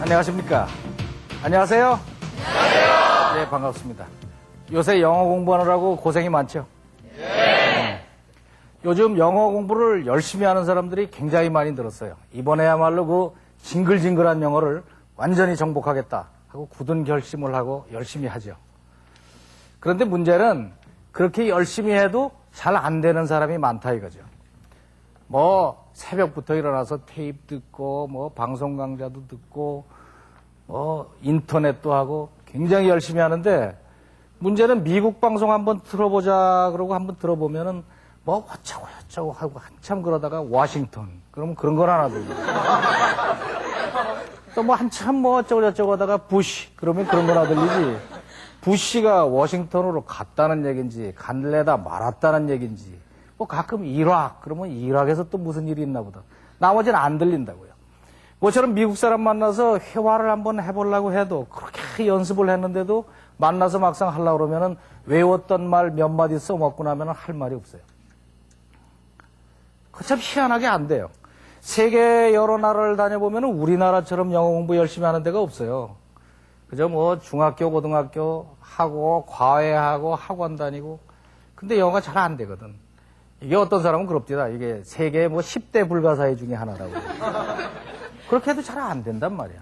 안녕하십니까. 안녕하세요. 안녕하세요. 네, 반갑습니다. 요새 영어 공부하느라고 고생이 많죠? 네. 요즘 영어 공부를 열심히 하는 사람들이 굉장히 많이 늘었어요. 이번에야말로 그 징글징글한 영어를 완전히 정복하겠다 하고 굳은 결심을 하고 열심히 하죠. 그런데 문제는 그렇게 열심히 해도 잘 안 되는 사람이 많다 이거죠. 뭐 새벽부터 일어나서 테이프 듣고 뭐 방송 강좌도 듣고 뭐 인터넷도 하고 굉장히 열심히 하는데 문제는 미국 방송 한번 들어보자 그러고 한번 들어보면은 뭐 어쩌고 저쩌고 하고 한참 그러다가 워싱턴 그러면 그런 걸 하나 들고 또 뭐 한참 뭐 어쩌고 저쩌고 하다가 부시 그러면 그런 걸 하나 들리지. 부시가 워싱턴으로 갔다는 얘기인지 간래다 말았다는 얘기인지 뭐 가끔 이락 그러면 이락에서 또 무슨 일이 있나 보다. 나머지는 안 들린다고요. 뭐처럼 미국 사람 만나서 회화를 한번 해보려고 해도 그렇게 연습을 했는데도 만나서 막상 하려고 그러면은 외웠던 말 몇 마디 써먹고 나면은 할 말이 없어요. 그 참 희한하게 안 돼요. 세계 여러 나라를 다녀보면은 우리나라처럼 영어 공부 열심히 하는 데가 없어요. 그저 뭐 중학교, 고등학교 하고 과외하고 학원 다니고 근데 영어가 잘 안 되거든. 이게 어떤 사람은 그럽디다. 이게 세계의 뭐 10대 불가사의 중에 하나라고. 그렇게 해도 잘 안 된단 말이야.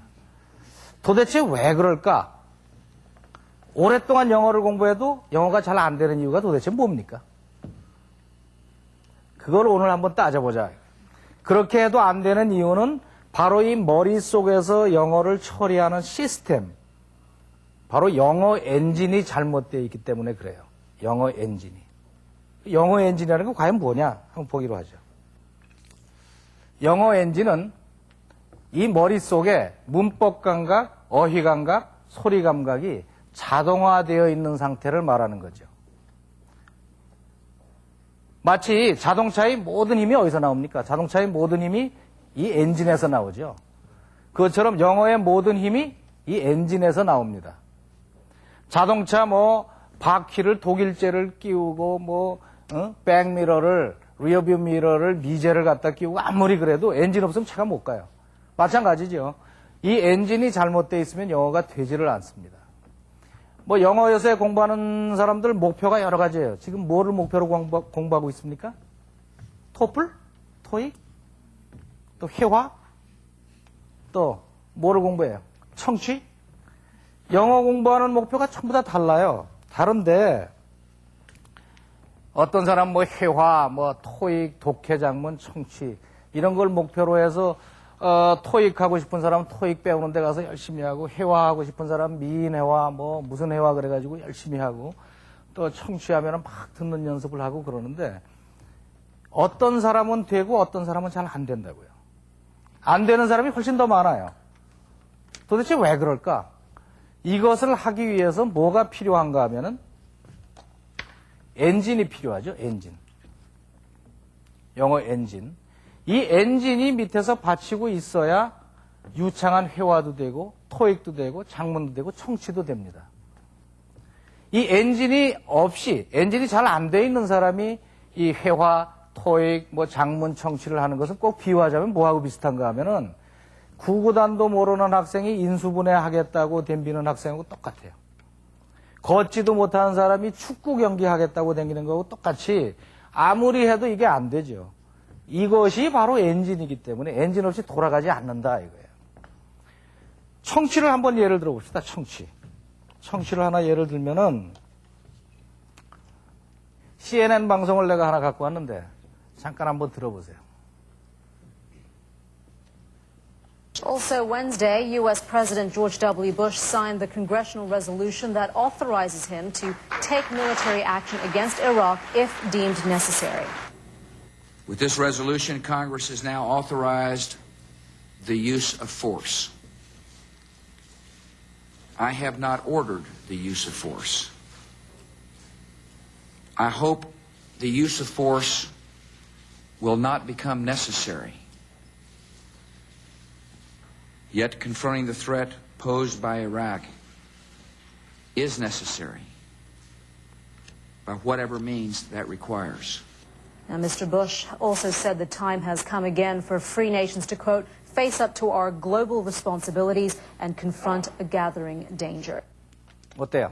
도대체 왜 그럴까? 오랫동안 영어를 공부해도 영어가 잘 안 되는 이유가 도대체 뭡니까? 그걸 오늘 한번 따져보자. 그렇게 해도 안 되는 이유는 바로 이 머릿속에서 영어를 처리하는 시스템, 바로 영어 엔진이 잘못되어 있기 때문에 그래요. 영어 엔진이. 영어 엔진이라는 건 과연 뭐냐? 한번 보기로 하죠. 영어 엔진은 이 머릿속에 문법 감각, 어휘 감각, 소리 감각이 자동화되어 있는 상태를 말하는 거죠. 마치 자동차의 모든 힘이 어디서 나옵니까? 자동차의 모든 힘이 이 엔진에서 나오죠. 그것처럼 영어의 모든 힘이 이 엔진에서 나옵니다. 자동차 뭐 바퀴를 독일제를 끼우고 백미러를 리어뷰 미러를 미제를 갖다 끼우고 아무리 그래도 엔진 없으면 차가 못 가요. 마찬가지죠. 이 엔진이 잘못되어 있으면 영어가 되지를 않습니다. 뭐 영어 요새 공부하는 사람들 목표가 여러 가지예요. 지금 뭐를 목표로 공부하고 있습니까? 토플? 토익? 또 회화? 또 뭐를 공부해요? 청취? 영어 공부하는 목표가 전부 다 달라요. 다른데 어떤 사람 뭐 회화, 뭐 토익, 독해 작문, 청취 이런 걸 목표로 해서 토익 하고 싶은 사람은 토익 배우는 데 가서 열심히 하고 회화하고 싶은 사람은 미인회화 뭐 무슨 회화 그래가지고 열심히 하고 또 청취하면 막 듣는 연습을 하고 그러는데 어떤 사람은 되고 어떤 사람은 잘 안 된다고요. 안 되는 사람이 훨씬 더 많아요. 도대체 왜 그럴까? 이것을 하기 위해서 뭐가 필요한가 하면은 엔진이 필요하죠. 엔진. 영어 엔진. 이 엔진이 밑에서 받치고 있어야 유창한 회화도 되고 토익도 되고 작문도 되고 청취도 됩니다. 이 엔진이 없이 엔진이 잘 안 돼 있는 사람이 이 회화, 토익, 뭐 작문, 청취를 하는 것은 꼭 비유하자면 뭐하고 비슷한가 하면은 구구단도 모르는 학생이 인수분해 하겠다고 덤비는 학생하고 똑같아요. 걷지도 못하는 사람이 축구 경기 하겠다고 댕기는 거하고 똑같이 아무리 해도 이게 안 되죠. 이것이 바로 엔진이기 때문에 엔진 없이 돌아가지 않는다 이거예요. 청취를 한번 예를 들어봅시다. 청취를 하나 예를 들면은 CNN 방송을 내가 하나 갖고 왔는데 잠깐 한번 들어보세요. Also Wednesday, U.S. President George W. Bush signed the congressional resolution that authorizes him to take military action against Iraq if deemed necessary. With this resolution, Congress has now authorized the use of force. I have not ordered the use of force. I hope the use of force will not become necessary. Yet confronting the threat posed by Iraq is necessary by whatever means that requires. Now, Mr. Bush also said the time has come again for free nations to, quote, face up to our global responsibilities and confront a gathering danger. 어때요?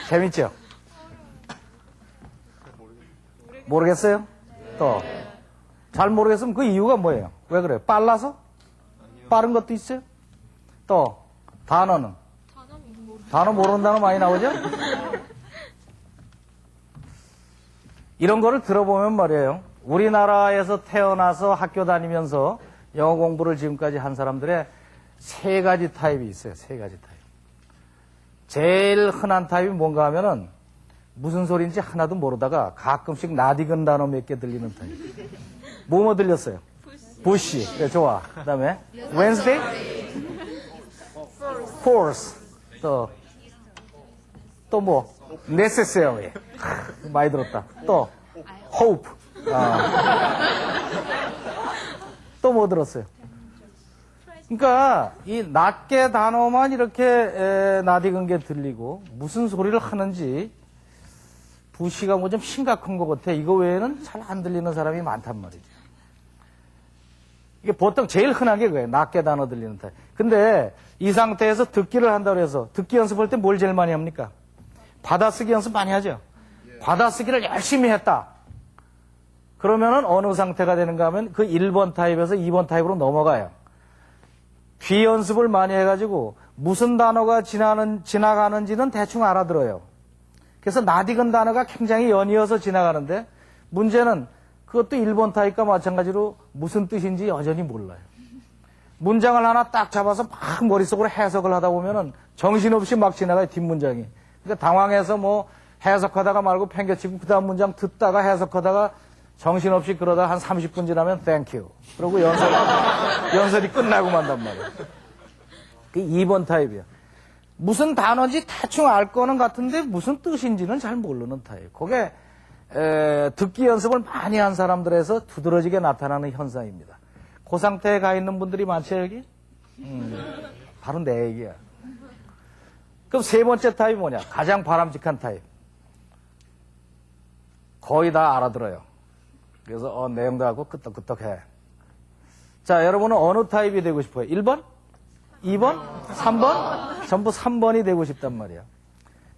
재밌죠? 모르겠어요? 또. 잘 모르겠으면 그 이유가 뭐예요? 왜 그래요? 빨라서? 빠른 것도 있어요? 또, 단어는? 단어 모르는 단어 많이 나오죠? 이런 거를 들어보면 말이에요. 우리나라에서 태어나서 학교 다니면서 영어 공부를 지금까지 한 사람들의 세 가지 타입이 있어요. 세 가지 타입. 제일 흔한 타입이 뭔가 하면은 무슨 소리인지 하나도 모르다가 가끔씩 낯익은 단어 몇 개 들리는 타입. 뭐 들렸어요? 부시. 네, 좋아. 그 다음에 Wednesday? Force. 또 뭐? Necessary. 많이 들었다. 또 Hope. 또 뭐 들었어요? 그러니까 이 낱개 단어만 이렇게 낯익은 게 들리고 무슨 소리를 하는지 부시가 뭐 좀 심각한 것 같아. 이거 외에는 잘 안 들리는 사람이 많단 말이죠. 이게 보통 제일 흔한 게 그거예요. 낱개 단어 들리는 타입. 근데 이 상태에서 듣기를 한다고 해서 듣기 연습할 때 뭘 제일 많이 합니까? 받아쓰기 연습 많이 하죠. 받아쓰기를 열심히 했다. 그러면은 어느 상태가 되는가 하면 그 1번 타입에서 2번 타입으로 넘어가요. 귀 연습을 많이 해가지고 무슨 단어가 지나가는지는 대충 알아들어요. 그래서 낯익은 단어가 굉장히 연이어서 지나가는데 문제는 그것도 1번 타입과 마찬가지로 무슨 뜻인지 여전히 몰라요. 문장을 하나 딱 잡아서 막 머릿속으로 해석을 하다 보면은 정신없이 막 지나가요, 뒷문장이. 그러니까 당황해서 뭐 해석하다가 말고 팽개치고 그 다음 문장 듣다가 해석하다가 정신없이 그러다 한 30분 지나면 thank you. 그러고 연설이 끝나고 만단 말이에요. 그 2번 타입이야. 무슨 단어인지 대충 알 거는 같은데 무슨 뜻인지는 잘 모르는 타입. 그게 듣기 연습을 많이 한 사람들에서 두드러지게 나타나는 현상입니다. 그 상태에 가 있는 분들이 많죠, 여기? 바로 내 얘기야. 그럼 세 번째 타입이 뭐냐? 가장 바람직한 타입. 거의 다 알아들어요. 그래서 내용도 하고 끄떡끄떡해. 자, 여러분은 어느 타입이 되고 싶어요? 1번? 2번? 3번? 전부 3번이 되고 싶단 말이야.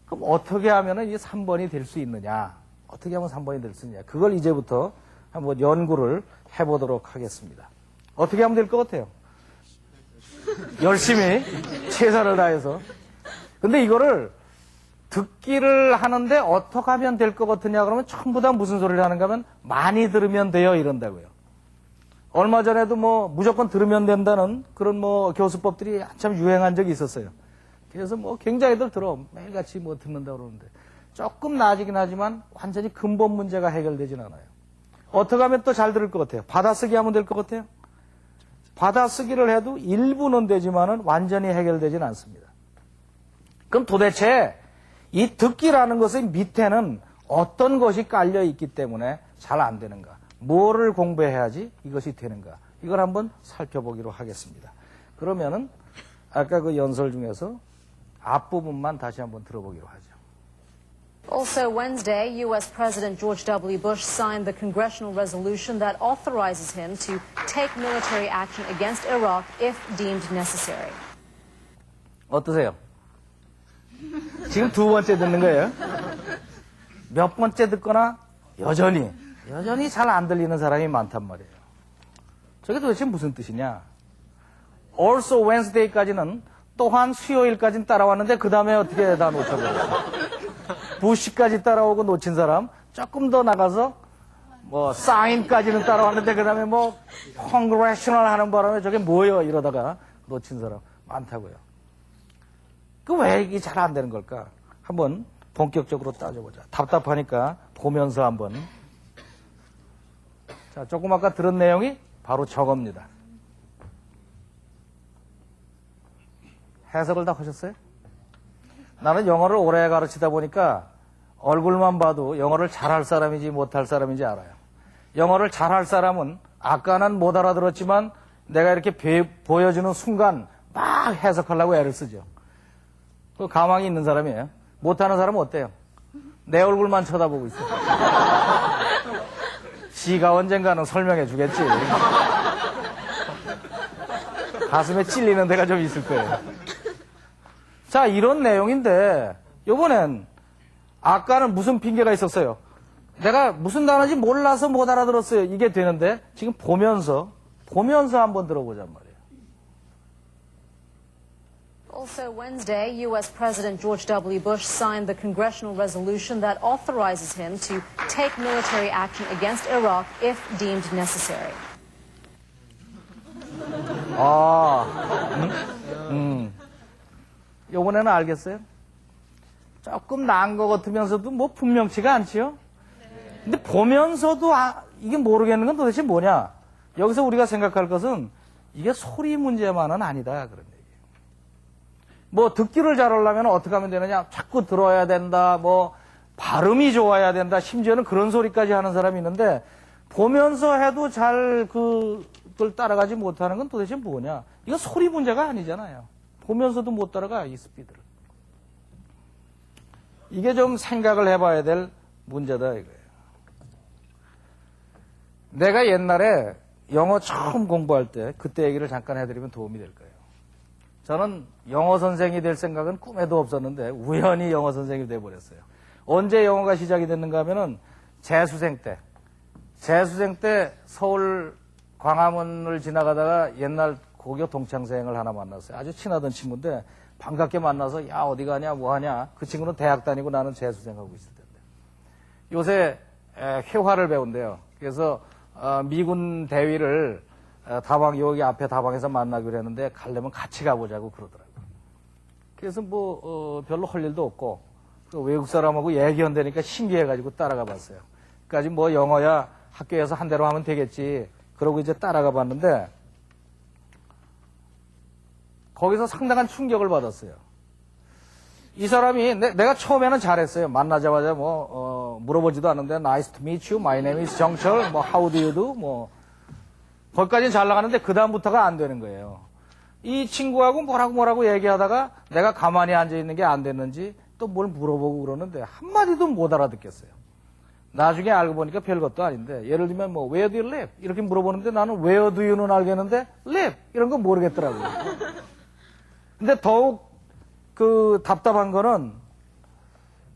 그럼 어떻게 하면 이 3번이 될 수 있느냐? 어떻게 하면 3번이 될 수 있느냐? 그걸 이제부터 한번 연구를 해보도록 하겠습니다. 어떻게 하면 될 것 같아요? 열심히 최선을 다해서. 근데 이거를 듣기를 하는데 어떻게 하면 될 것 같으냐 그러면 전부 다 무슨 소리를 하는가 하면 많이 들으면 돼요 이런다고요. 얼마 전에도 뭐 무조건 들으면 된다는 그런 뭐 교수법들이 한참 유행한 적이 있었어요. 그래서 뭐 굉장히들 들어 매일같이 뭐 듣는다고 그러는데 조금 나아지긴 하지만 완전히 근본 문제가 해결되진 않아요. 어떻게 하면 또 잘 들을 것 같아요? 받아쓰기 하면 될 것 같아요? 받아쓰기를 해도 일부는 되지만은 완전히 해결되진 않습니다. 그럼 도대체 이 듣기라는 것의 밑에는 어떤 것이 깔려 있기 때문에 잘 안 되는가? 뭐를 공부해야지 이것이 되는가? 이걸 한번 살펴보기로 하겠습니다. 그러면은 아까 그 연설 중에서 앞부분만 다시 한번 들어보기로 하죠. Also Wednesday, U.S. President George W. Bush signed the congressional resolution that authorizes him to take military action against Iraq if deemed necessary. 어떠세요? 지금 두 번째 듣는 거예요. 몇 번째 듣거나 여전히 잘 안 들리는 사람이 많단 말이에요. 저게 도대체 무슨 뜻이냐? Also Wednesday까지는 또한 수요일까지는 따라왔는데 그 다음에 어떻게 다 놓쳐버렸어? 부시까지 따라오고 놓친 사람 조금 더 나가서 뭐 sign까지는 따라왔는데 그 다음에 뭐 congressional 하는 바람에 저게 뭐예요? 이러다가 놓친 사람 많다고요. 그 왜 이게 잘 안 되는 걸까? 한번 본격적으로 따져보자. 답답하니까 보면서 한번. 자, 조금 아까 들은 내용이 바로 저겁니다. 해석을 다 하셨어요? 나는 영어를 오래 가르치다 보니까 얼굴만 봐도 영어를 잘할 사람인지 못할 사람인지 알아요. 영어를 잘할 사람은 아까는 못 알아들었지만 내가 이렇게 보여주는 순간 막 해석하려고 애를 쓰죠. 그 가망이 있는 사람이에요. 못하는 사람은 어때요? 내 얼굴만 쳐다보고 있어. 지가 언젠가는 설명해 주겠지. 가슴에 찔리는 데가 좀 있을 거예요. 자, 이런 내용인데 요번엔 아까는 무슨 핑계가 있었어요? 내가 무슨 단어인지 몰라서 못 알아들었어요. 이게 되는데 지금 보면서 한번 들어보잔 말이에요. Also Wednesday, U.S. President George W. Bush signed the congressional resolution that authorizes him to take military action against Iraq if deemed necessary. 요번에는 알겠어요? 조금 나은 것 같으면서도 뭐 분명치가 않지요? 근데 보면서도 이게 모르겠는 건 도대체 뭐냐? 여기서 우리가 생각할 것은 이게 소리 문제만은 아니다. 그런 얘기예요. 뭐 듣기를 잘하려면 어떻게 하면 되느냐? 자꾸 들어야 된다. 뭐 발음이 좋아야 된다. 심지어는 그런 소리까지 하는 사람이 있는데 보면서 해도 잘 그걸 따라가지 못하는 건 도대체 뭐냐? 이거 소리 문제가 아니잖아요. 보면서도 못 따라가, 이 스피드를. 이게 좀 생각을 해봐야 될 문제다 이거예요. 내가 옛날에 영어 처음 공부할 때 그때 얘기를 잠깐 해드리면 도움이 될 거예요. 저는 영어 선생이 될 생각은 꿈에도 없었는데 우연히 영어 선생이 돼버렸어요. 언제 영어가 시작이 됐는가 하면은 재수생 때 서울 광화문을 지나가다가 옛날 고교 동창생을 하나 만났어요. 아주 친하던 친구인데 반갑게 만나서 야 어디 가냐 뭐 하냐. 그 친구는 대학 다니고 나는 재수생하고 있을 텐데. 요새 회화를 배운대요. 그래서 미군 대위를 여기 앞에 다방에서 만나기로 했는데 가려면 같이 가보자고 그러더라고요. 그래서 별로 할 일도 없고 그 외국 사람하고 얘기한다니까 신기해가지고 따라가 봤어요. 그까지 뭐 영어야 학교에서 한 대로 하면 되겠지. 그러고 이제 따라가 봤는데 거기서 상당한 충격을 받았어요. 이 사람이 내가 처음에는 잘했어요. 만나자마자 물어보지도 않는데 Nice to meet you. My name is 정철. How do you do? 거기까지는 잘 나가는데 그 다음부터가 안 되는 거예요. 이 친구하고 뭐라고 얘기하다가 내가 가만히 앉아 있는 게 안 됐는지 또 뭘 물어보고 그러는데 한마디도 못 알아듣겠어요. 나중에 알고 보니까 별것도 아닌데 예를 들면 Where do you live? 이렇게 물어보는데 나는 Where do you는 알겠는데 live 이런 건 모르겠더라고요. 근데 더욱 답답한 거는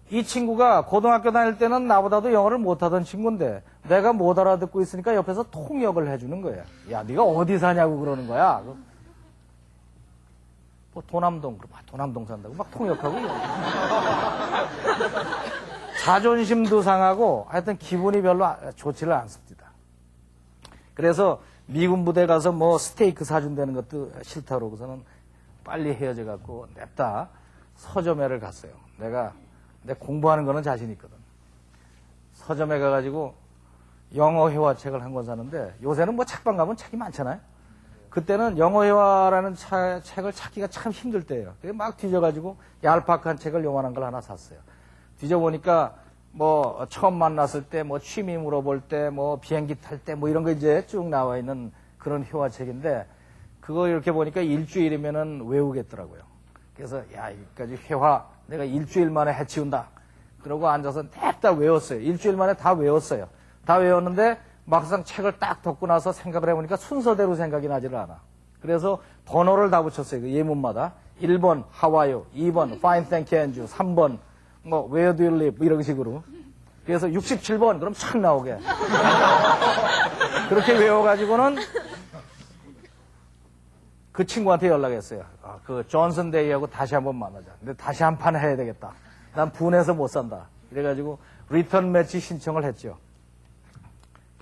이 친구가 고등학교 다닐 때는 나보다도 영어를 못하던 친구인데 내가 못 알아듣고 있으니까 옆에서 통역을 해주는 거야. 야, 네가 어디 사냐고 그러는 거야. 도남동, 도남동 산다고 막 통역하고. 자존심도 상하고 하여튼 기분이 별로 좋지를 않습니다. 그래서 미군 부대 가서 스테이크 사준다는 것도 싫다 그러고서는 빨리 헤어져 갖고 냅다 서점에를 갔어요. 내가 공부하는 거는 자신 있거든. 서점에 가가지고 영어 회화책을 한 권 사는데 요새는 책방 가면 책이 많잖아요. 그때는 영어 회화라는 책을 찾기가 참 힘들 때예요. 막 뒤져가지고 얄팍한 책을 요만한 걸 하나 샀어요. 뒤져보니까 처음 만났을 때 취미 물어볼 때 비행기 탈 때 이런 거 이제 쭉 나와 있는 그런 회화책인데 그거 이렇게 보니까 일주일이면은 외우겠더라고요. 그래서 여기까지 회화 내가 일주일 만에 해치운다. 그러고 앉아서 냅다 외웠어요. 일주일 만에 다 외웠어요. 다 외웠는데 막상 책을 딱 덮고 나서 생각을 해보니까 순서대로 생각이 나지를 않아. 그래서 번호를 다 붙였어요. 그 예문마다. 1번 How are you? 2번 Fine, thank you, and you. 3번 Where do you live? 이런 식으로. 그래서 67번 그럼 착 나오게. 그렇게 외워가지고는 그 친구한테 연락했어요. 그 존슨 데이하고 다시 한번 만나자. 근데 다시 한 판 해야 되겠다. 난 분해서 못 산다. 그래가지고 리턴 매치 신청을 했죠.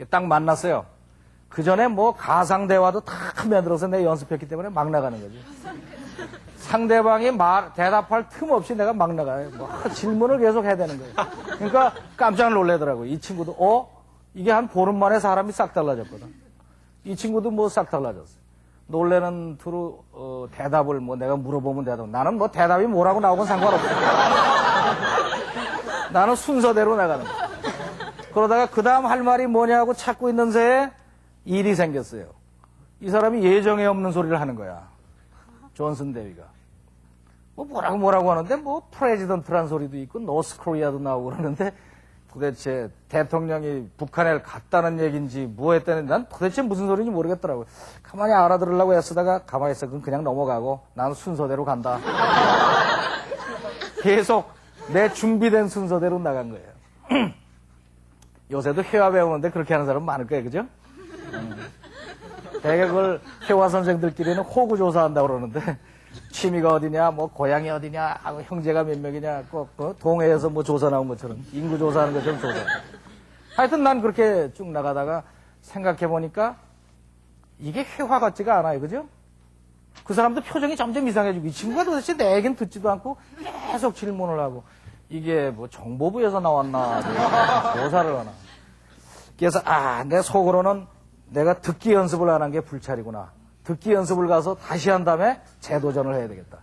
딱 만났어요. 그 전에 가상 대화도 다 만들어서 내가 연습했기 때문에 막 나가는 거지. 상대방이 대답할 틈 없이 내가 막 나가요. 질문을 계속 해야 되는 거예요. 그러니까 깜짝 놀라더라고요. 이 친구도 이게 한 보름 만에 사람이 싹 달라졌거든. 이 친구도 싹 달라졌어요. 놀래는 투로 대답을 내가 물어보면 대답. 나는 대답이 뭐라고 나오건 상관없어. 나는 순서대로 나가는 거야. 그러다가 그 다음 할 말이 뭐냐고 찾고 있는 새에 일이 생겼어요. 이 사람이 예정에 없는 소리를 하는 거야. 존슨 대위가. 뭐라고 하는데, 뭐, 프레지던트란 소리도 있고, 노스 코리아도 나오고 그러는데, 도대체 대통령이 북한에 갔다는 얘기인지 뭐 했다는, 난 도대체 무슨 소리인지 모르겠더라고요. 가만히 알아들으려고 애쓰다가 가만히 있어. 그건 그냥 넘어가고, 나는 순서대로 간다. 계속 내 준비된 순서대로 나간 거예요. 요새도 회화 배우는데 그렇게 하는 사람 많을 거예요, 그죠? 대개 그걸 회화 선생들끼리는 호구 조사한다고 그러는데, 취미가 어디냐, 뭐 고향이 어디냐, 하고 형제가 몇 명이냐, 꼭 동해에서 뭐 조사 나온 것처럼 인구 조사하는 것처럼 조사. 하여튼 난 그렇게 쭉 나가다가 생각해 보니까 이게 회화 같지가 않아요, 그죠? 그 사람도 표정이 점점 이상해지고 이 친구가 도대체 내 얘기는 듣지도 않고 계속 질문을 하고 이게 뭐 정보부에서 나왔나, 조사를 하나. 그래서 내 속으로는 내가 듣기 연습을 안 한 게 불찰이구나. 듣기 연습을 가서 다시 한 다음에 재도전을 해야 되겠다.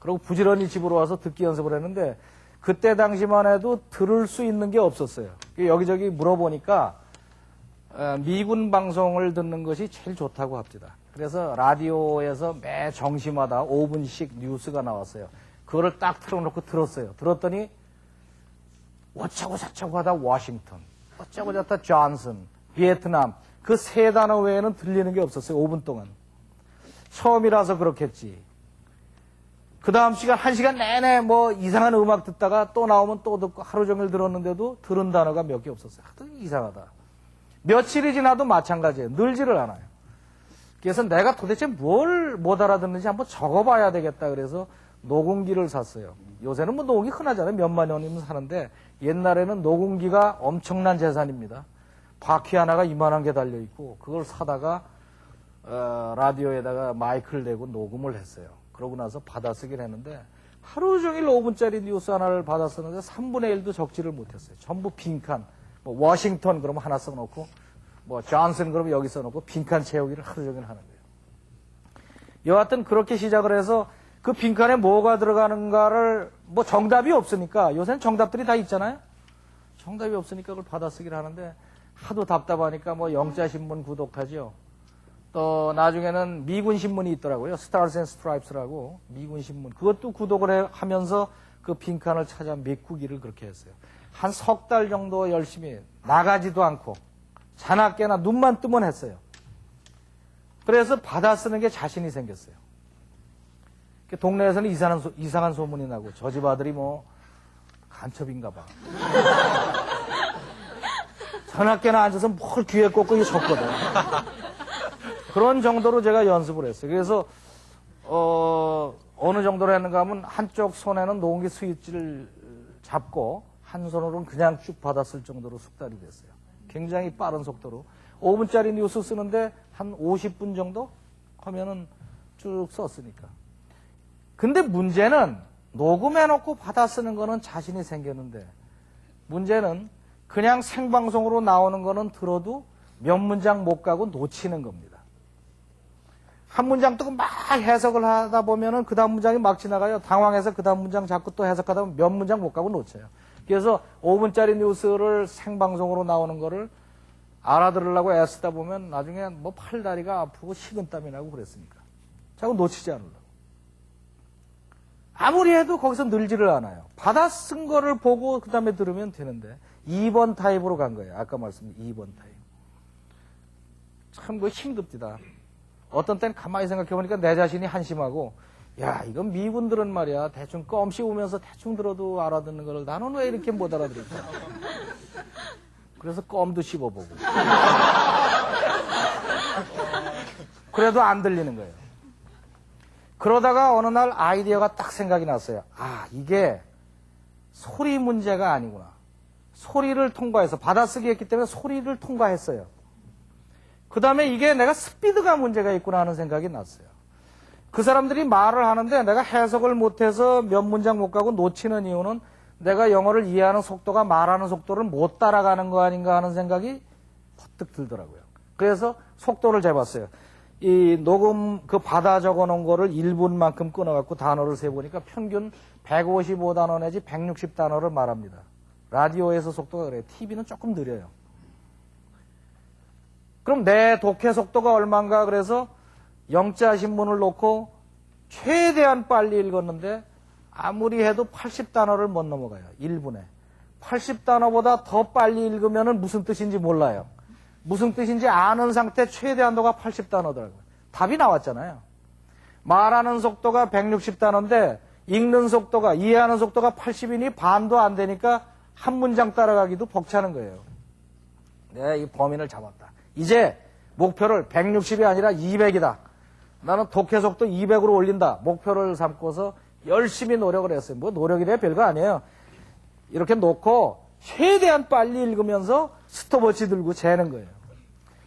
그리고 부지런히 집으로 와서 듣기 연습을 했는데 그때 당시만 해도 들을 수 있는 게 없었어요. 여기저기 물어보니까 미군 방송을 듣는 것이 제일 좋다고 합니다. 그래서 라디오에서 매 정시마다 5분씩 뉴스가 나왔어요. 그거를 딱 틀어놓고 들었어요. 들었더니 어쩌고 저쩌고 하다 워싱턴, 어쩌고 저쩌다 존슨, 베트남, 그 세 단어 외에는 들리는 게 없었어요. 5분 동안. 처음이라서 그렇겠지. 그 다음 시간, 1시간 내내 뭐 이상한 음악 듣다가 또 나오면 또 듣고 하루 종일 들었는데도 들은 단어가 몇 개 없었어요. 하여튼 이상하다. 며칠이 지나도 마찬가지예요. 늘지를 않아요. 그래서 내가 도대체 뭘 못 알아듣는지 한번 적어봐야 되겠다. 그래서 녹음기를 샀어요. 요새는 뭐 녹음기 흔하잖아요. 몇만 원이면 사는데 옛날에는 녹음기가 엄청난 재산입니다. 바퀴 하나가 이만한 게 달려있고 그걸 사다가 라디오에다가 마이크를 대고 녹음을 했어요. 그러고 나서 받아쓰기를 했는데 하루 종일 5분짜리 뉴스 하나를 받았었는데 3분의 1도 적지를 못했어요. 전부 빈칸. 뭐 워싱턴 그러면 하나 써놓고 뭐 존슨 그러면 여기 써놓고 빈칸 채우기를 하루 종일 하는 거예요. 여하튼 그렇게 시작을 해서 그 빈칸에 뭐가 들어가는가를 뭐 정답이 없으니까 요새는 정답들이 다 있잖아요. 정답이 없으니까 그걸 받아쓰기를 하는데 하도 답답하니까 뭐 영자신문 구독하죠. 또 나중에는 미군 신문이 있더라고요. 스타즈 앤 스트라이프스라고 미군 신문. 그것도 구독을 하면서 그 빈칸을 찾아 메꾸기를 그렇게 했어요. 한 석 달 정도 열심히 나가지도 않고 자나깨나 눈만 뜨면 했어요. 그래서 받아 쓰는 게 자신이 생겼어요. 동네에서는 이상한 소문이 나고 저 집 아들이 뭐 간첩인가 봐. 자나깨나 앉아서 뭘 귀에 꽂고 적거든. 그런 정도로 제가 연습을 했어요. 그래서 어느 정도로 했는가 하면 한쪽 손에는 녹음기 스위치를 잡고 한 손으로는 그냥 쭉 받았을 정도로 숙달이 됐어요. 굉장히 빠른 속도로 5분짜리 뉴스 쓰는데 한 50분 정도 하면은 쭉 썼으니까. 근데 문제는 녹음해놓고 받아 쓰는 거는 자신이 생겼는데 문제는 그냥 생방송으로 나오는 거는 들어도 몇 문장 못 가고 놓치는 겁니다. 한 문장 뜨고 막 해석을 하다 보면은 그 다음 문장이 막 지나가요. 당황해서 그 다음 문장 자꾸 또 해석하다 보면 몇 문장 못 가고 놓쳐요. 그래서 5분짜리 뉴스를 생방송으로 나오는 거를 알아들으려고 애쓰다 보면 나중에 뭐 팔다리가 아프고 식은땀이 나고 그랬으니까. 자꾸 놓치지 않으려고. 아무리 해도 거기서 늘지를 않아요. 받아 쓴 거를 보고 그 다음에 들으면 되는데 2번 타입으로 간 거예요. 아까 말씀드린 2번 타입. 참 그거 힘듭니다. 어떤 때는 가만히 생각해보니까 내 자신이 한심하고 야 이건 미군들은 말이야 대충 껌 씹으면서 대충 들어도 알아듣는 거를 나는 왜 이렇게 못 알아들을까. 그래서 껌도 씹어보고 그래도 안 들리는 거예요. 그러다가 어느 날 아이디어가 딱 생각이 났어요. 아 이게 소리 문제가 아니구나. 소리를 통과해서 받아쓰기 했기 때문에 소리를 통과했어요. 그 다음에 이게 내가 스피드가 문제가 있구나 하는 생각이 났어요. 그 사람들이 말을 하는데 내가 해석을 못해서 몇 문장 못 가고 놓치는 이유는 내가 영어를 이해하는 속도가 말하는 속도를 못 따라가는 거 아닌가 하는 생각이 퍼뜩 들더라고요. 그래서 속도를 재봤어요. 이 녹음 그 받아 적어 놓은 거를 1분만큼 끊어갖고 단어를 세보니까 평균 155단어 내지 160단어를 말합니다. 라디오에서 속도가 그래요. TV는 조금 느려요. 그럼 내 독해 속도가 얼마인가 그래서 영자 신문을 놓고 최대한 빨리 읽었는데 아무리 해도 80단어를 못 넘어가요. 1분에. 80단어보다 더 빨리 읽으면 무슨 뜻인지 몰라요. 무슨 뜻인지 아는 상태 최대한도가 80단어더라고요. 답이 나왔잖아요. 말하는 속도가 160단어인데 읽는 속도가, 이해하는 속도가 80이니 반도 안 되니까 한 문장 따라가기도 벅차는 거예요. 내가 이 범인을 잡았다. 이제 목표를 160이 아니라 200이다. 나는 독해 속도 200으로 올린다. 목표를 삼고서 열심히 노력을 했어요. 뭐 노력이래 별거 아니에요. 이렇게 놓고 최대한 빨리 읽으면서 스톱워치 들고 재는 거예요.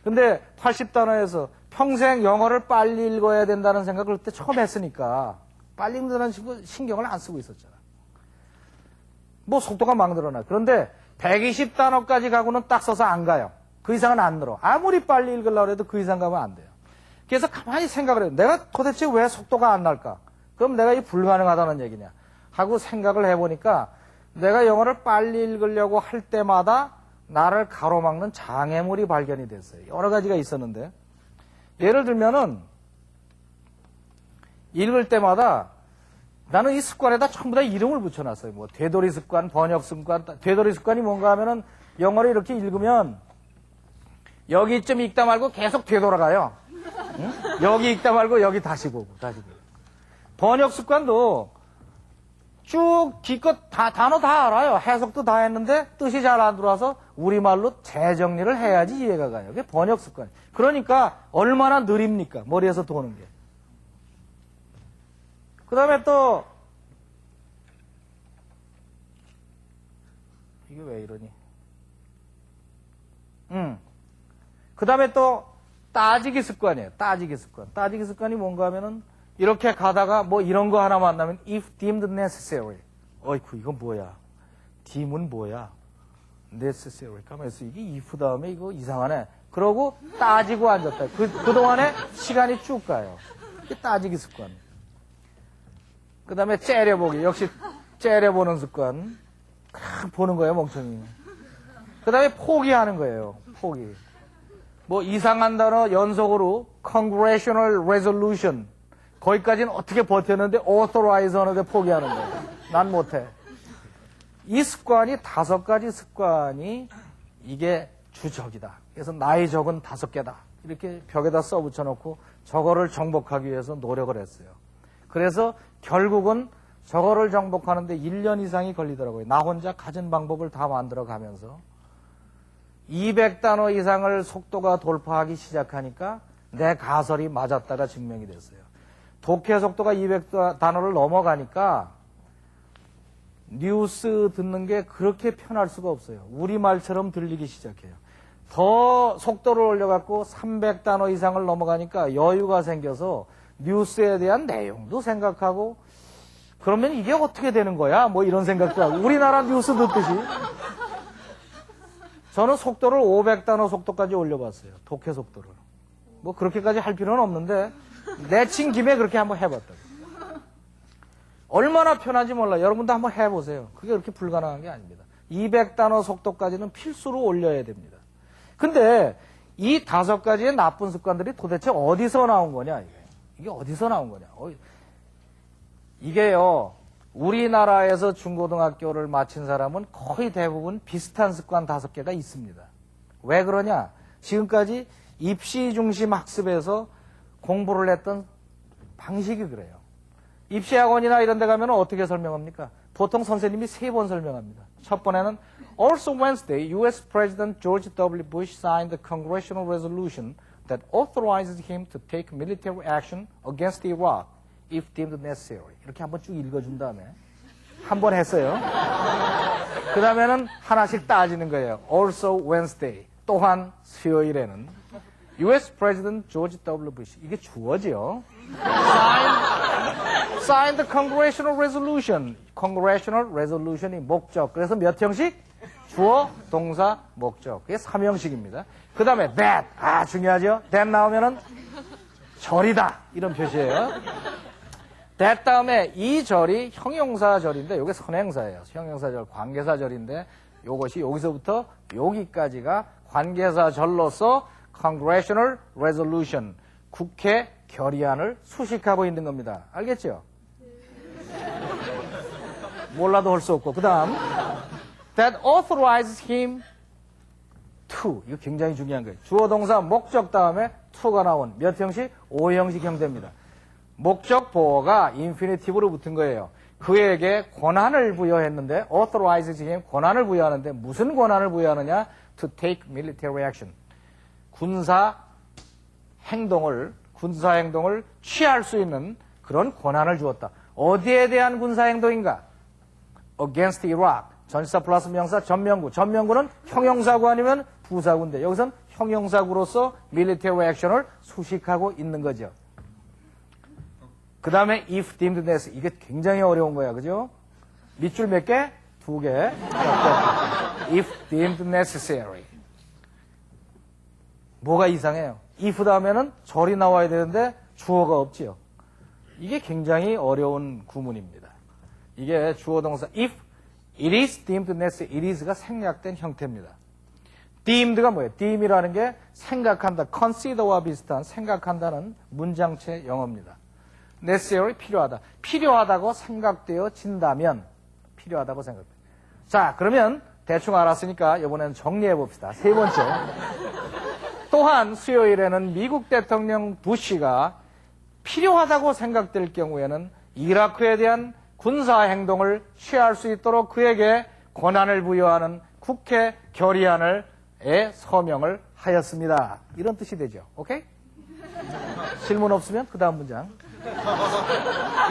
근데 80단어에서 평생 영어를 빨리 읽어야 된다는 생각을 그때 처음 했으니까 빨리 읽는다는 신경을 안 쓰고 있었잖아. 뭐 속도가 막 늘어나. 그런데 120단어까지 가고는 딱 서서 안 가요. 그 이상은 안 늘어. 아무리 빨리 읽으려고 해도 그 이상 가면 안 돼요. 그래서 가만히 생각을 해요. 내가 도대체 왜 속도가 안 날까? 그럼 내가 이 불가능하다는 얘기냐? 하고 생각을 해보니까 내가 영어를 빨리 읽으려고 할 때마다 나를 가로막는 장애물이 발견이 됐어요. 여러 가지가 있었는데 예를 들면은 읽을 때마다 나는 이 습관에다 전부 다 이름을 붙여놨어요. 뭐 되돌이 습관, 번역 습관. 되돌이 습관이 뭔가 하면은 영어를 이렇게 읽으면 여기쯤 읽다 말고 계속 되돌아가요. 응? 여기 읽다 말고 여기 다시 보고 다시 보고. 번역 습관도 쭉 기껏 단어 다 알아요. 해석도 다 했는데 뜻이 잘 안 들어와서 우리말로 재정리를 해야지 이해가 가요. 그게 번역 습관. 그러니까 얼마나 느립니까? 머리에서 도는 게. 그 다음에 또 이게 왜 이러니? 그 다음에 또 따지기 습관이에요. 따지기 습관. 따지기 습관이 뭔가 하면은 이렇게 가다가 뭐 이런 거 하나 만나면 if deemed necessary. 어이쿠 이건 뭐야? deem은 뭐야? necessary. 가만있어. 이게 if 다음에 이거 이상하네. 그러고 따지고 앉았다. 그동안에 시간이 쭉 가요. 이게 따지기 습관. 그 다음에 째려보기. 역시 째려보는 습관. 보는 거예요, 멍청이. 그 다음에 포기하는 거예요. 포기. 뭐 이상한 단어 연속으로 Congressional Resolution. 거기까지는 어떻게 버텼는데 authorize 하는데 포기하는 거예요. 난 못해. 이 습관이 5가지 습관이 이게 주적이다. 그래서 나의 적은 5개다. 이렇게 벽에다 써붙여놓고 저거를 정복하기 위해서 노력을 했어요. 그래서 결국은 저거를 정복하는데 1년 이상이 걸리더라고요. 나 혼자 가진 방법을 다 만들어 가면서 200단어 이상을 속도가 돌파하기 시작하니까 내 가설이 맞았다가 증명이 됐어요. 독해 속도가 200단어를 넘어가니까 뉴스 듣는 게 그렇게 편할 수가 없어요. 우리말처럼 들리기 시작해요. 더 속도를 올려갖고 300단어 이상을 넘어가니까 여유가 생겨서 뉴스에 대한 내용도 생각하고 그러면 이게 어떻게 되는 거야? 뭐 이런 생각도 하고 우리나라 뉴스 듣듯이 저는 속도를 500단어 속도까지 올려봤어요. 독해 속도를. 뭐 그렇게까지 할 필요는 없는데 내친 김에 그렇게 한번 해봤다고. 얼마나 편한지 몰라요. 여러분도 한번 해보세요. 그게 그렇게 불가능한 게 아닙니다. 200단어 속도까지는 필수로 올려야 됩니다. 근데 이 5가지의 나쁜 습관들이 도대체 어디서 나온 거냐? 이게 어디서 나온 거냐? 이게요. 우리나라에서 중고등학교를 마친 사람은 거의 대부분 비슷한 습관 5개가 있습니다. 왜 그러냐? 지금까지 입시 중심 학습에서 공부를 했던 방식이 그래요. 입시학원이나 이런 데 가면 어떻게 설명합니까? 보통 선생님이 3번 설명합니다. 첫 번에는 Also Wednesday, U.S. President George W. Bush signed the congressional resolution that authorizes him to take military action against Iraq if deemed necessary. 이렇게 한번 쭉 읽어준 다음에 한 번 했어요. 그 다음에는 하나씩 따지는 거예요. Also Wednesday, 또한 수요일에는 U.S. President George W. Bush. 이게 주어지요. Signed the Congressional Resolution. Congressional Resolution이 목적. 그래서 몇 형식? 주어, 동사, 목적. 그게 3형식입니다. 그 다음에 that. 중요하죠. that 나오면은 절이다. 이런 표시예요. that 다음에 이 절이 형용사절인데 이게 선행사예요. 형용사절, 관계사절인데 이것이 여기서부터 여기까지가 관계사절로서 Congressional Resolution, 국회 결의안을 수식하고 있는 겁니다. 알겠죠? 몰라도 할 수 없고. 그 다음 that authorizes him to. 이거 굉장히 중요한 거예요. 주어 동사 목적 다음에 to가 나온 몇 형식? 5형식형 됩니다. 목적 보어가 인피니티브로 붙은 거예요. 그에게 권한을 부여했는데 authorizes him 권한을 부여하는데 무슨 권한을 부여하느냐? to take military action. 군사 행동을 취할 수 있는 그런 권한을 주었다. 어디에 대한 군사 행동인가? against Iraq. 전치사 플러스 명사 전명구. 전명구는 형용사구 아니면 부사구인데 여기서는 형용사구로서 military action을 수식하고 있는 거죠. 그 다음에 if deemed necessary. 이게 굉장히 어려운 거야. 그죠? 밑줄 몇 개? 2개. if deemed necessary. 뭐가 이상해요? if 다음에는 절이 나와야 되는데 주어가 없지요. 이게 굉장히 어려운 구문입니다. 이게 주어 동사 if it is deemed necessary. it is가 생략된 형태입니다. deemed가 뭐예요? deem이라는 게 생각한다, consider와 비슷한 생각한다는 문장체 영어입니다. necessary 필요하다. 필요하다고 생각되어진다면 필요하다고 생각돼. 자, 그러면 대충 알았으니까 이번에는 정리해 봅시다. 세 번째. 또한 수요일에는 미국 대통령 부시가 필요하다고 생각될 경우에는 이라크에 대한 군사 행동을 취할 수 있도록 그에게 권한을 부여하는 국회 결의안에 서명을 하였습니다. 이런 뜻이 되죠. 오케이? 질문 없으면 그 다음 문장.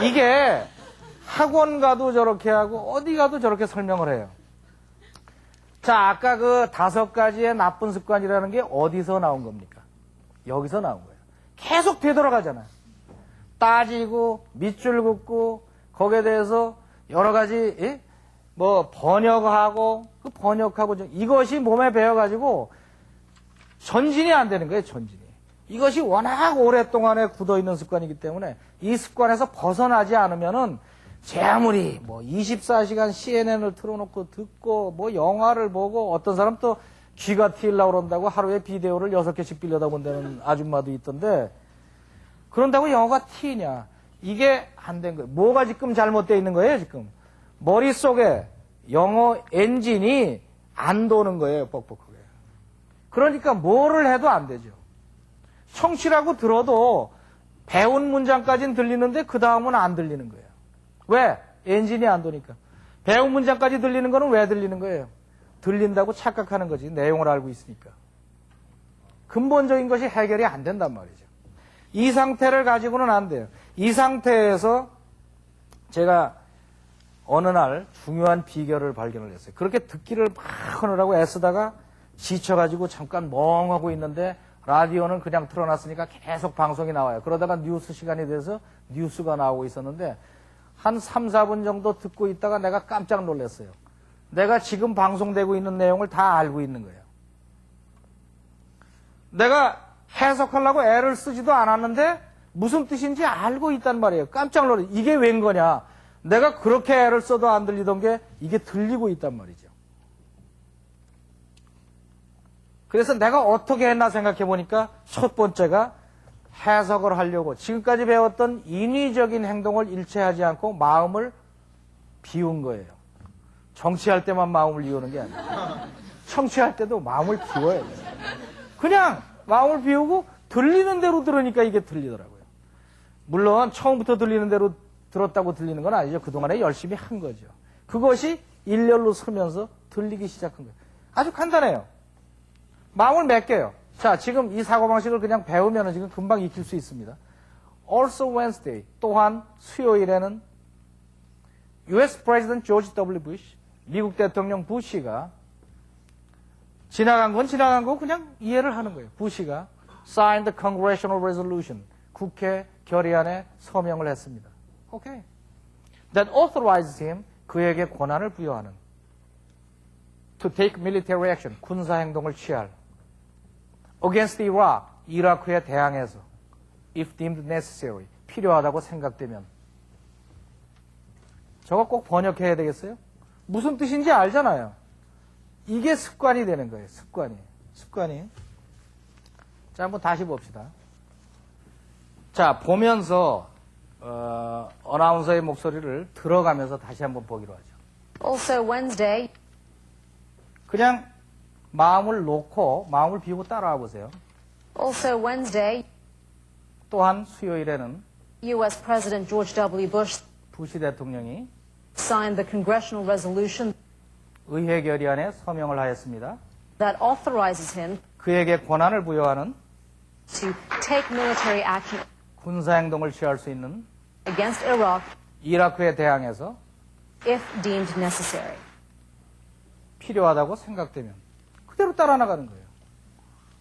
이게 학원 가도 저렇게 하고 어디 가도 저렇게 설명을 해요. 자, 아까 그 5가지의 나쁜 습관이라는 게 어디서 나온 겁니까? 여기서 나온 거예요. 계속 되돌아가잖아요. 따지고 밑줄 긋고 거기에 대해서 여러 가지 번역하고 그 번역하고 이것이 몸에 배어가지고 전진이 안 되는 거예요. 전진이. 이것이 워낙 오랫동안에 굳어있는 습관이기 때문에 이 습관에서 벗어나지 않으면은 제 아무리 24시간 CNN을 틀어놓고 듣고 영화를 보고 어떤 사람 또 귀가 트이려고 그런다고 하루에 비데오를 6개씩 빌려다 본다는 아줌마도 있던데 그런다고 영어가 트이냐? 이게 안 된 거예요. 뭐가 지금 잘못되어 있는 거예요, 지금? 머릿속에 영어 엔진이 안 도는 거예요, 뻑뻑하게. 그러니까 뭐를 해도 안 되죠. 청취라고 들어도 배운 문장까지는 들리는데 그 다음은 안 들리는 거예요. 왜? 엔진이 안 도니까. 배운 문장까지 들리는 거는 왜 들리는 거예요? 들린다고 착각하는 거지. 내용을 알고 있으니까. 근본적인 것이 해결이 안 된단 말이죠. 이 상태를 가지고는 안 돼요. 이 상태에서 제가 어느 날 중요한 비결을 발견을 했어요. 그렇게 듣기를 막 하느라고 애쓰다가 지쳐가지고 잠깐 멍하고 있는데 라디오는 그냥 틀어놨으니까 계속 방송이 나와요. 그러다가 뉴스 시간이 돼서 뉴스가 나오고 있었는데 한 3, 4분 정도 듣고 있다가 내가 깜짝 놀랐어요. 내가 지금 방송되고 있는 내용을 다 알고 있는 거예요. 내가 해석하려고 애를 쓰지도 않았는데 무슨 뜻인지 알고 있단 말이에요. 깜짝 놀랐어요. 이게 웬 거냐. 내가 그렇게 애를 써도 안 들리던 게 이게 들리고 있단 말이죠. 그래서 내가 어떻게 했나 생각해 보니까 첫 번째가 해석을 하려고 지금까지 배웠던 인위적인 행동을 일체하지 않고 마음을 비운 거예요. 정치할 때만 마음을 비우는 게 아니에요. 청취할 때도 마음을 비워야 돼요. 그냥 마음을 비우고 들리는 대로 들으니까 이게 들리더라고요. 물론 처음부터 들리는 대로 들었다고 들리는 건 아니죠. 그동안에 열심히 한 거죠. 그것이 일렬로 서면서 들리기 시작한 거예요. 아주 간단해요. 마음을 맡겨요. 자, 지금 이 사고방식을 그냥 배우면 지금 금방 익힐 수 있습니다. Also Wednesday, 또한 수요일에는 US President George W. Bush, 미국 대통령 부시가 지나간 건 지나간 거 그냥 이해를 하는 거예요. 부시가 signed the Congressional Resolution, 국회 결의안에 서명을 했습니다. 오케이. That authorizes him, 그에게 권한을 부여하는 to take military action, 군사 행동을 취할 against Iraq, 이라크에 대항해서 if deemed necessary, 필요하다고 생각되면 저거 꼭 번역해야 되겠어요? 무슨 뜻인지 알잖아요. 이게 습관이 되는 거예요. 습관이. 자, 한번 다시 봅시다. 자, 보면서 어나운서의 목소리를 들어가면서 다시 한번 보기로 하죠. Also Wednesday, 그냥 마음을 놓고 마음을 비우고 따라와 보세요. also Wednesday, 또한 수요일에는 U.S. President George W. Bush 부시 대통령이 signed the congressional resolution 의회 결의안에 서명을 하였습니다. that authorizes him 그에게 권한을 부여하는 to take military action 군사행동을 취할 수 있는 against Iraq 이라크에 대항해서 if deemed necessary. 필요하다고 생각되면 그대로 따라 나가는 거예요.